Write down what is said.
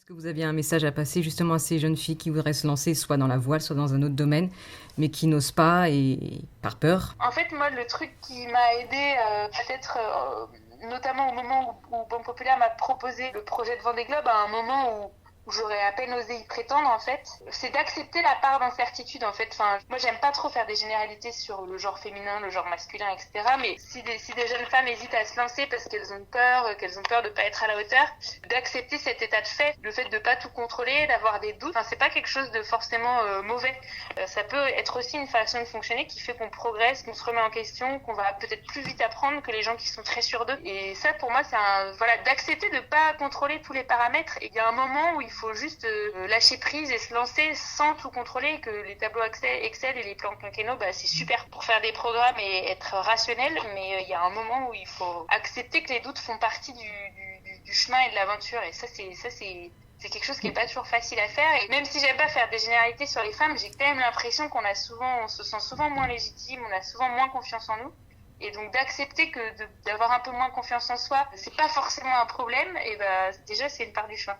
Que vous aviez un message à passer justement à ces jeunes filles qui voudraient se lancer soit dans la voile, soit dans un autre domaine, mais qui n'osent pas et par peur? En fait, moi, le truc qui m'a aidé, peut-être, notamment au moment où Banque Populaire m'a proposé le projet de Vendée Globe, à un moment où j'aurais à peine osé y prétendre, en fait, c'est d'accepter la part d'incertitude, en fait. Enfin, moi, j'aime pas trop faire des généralités sur le genre féminin, le genre masculin, etc. Mais si des jeunes femmes hésitent à se lancer parce qu'elles ont peur de pas être à la hauteur, d'accepter cet état de fait, le fait de pas tout contrôler, d'avoir des doutes, enfin, c'est pas quelque chose de forcément mauvais. Ça peut être aussi une façon de fonctionner qui fait qu'on progresse, qu'on se remet en question, qu'on va peut-être plus vite apprendre que les gens qui sont très sûrs d'eux. Et ça, pour moi, c'est d'accepter de pas contrôler tous les paramètres. Et il y a un moment où il faut juste lâcher prise et se lancer sans tout contrôler, que les tableaux Excel et les plans quinquennaux, c'est super pour faire des programmes et être rationnel, mais il y a un moment où il faut accepter que les doutes font partie du chemin et de l'aventure. Et c'est quelque chose qui est pas toujours facile à faire. Et même si j'aime pas faire des généralités sur les femmes, j'ai quand même l'impression on se sent souvent moins légitime, on a souvent moins confiance en nous. Et donc d'accepter d'avoir un peu moins confiance en soi, c'est pas forcément un problème. Et déjà c'est une part du chemin.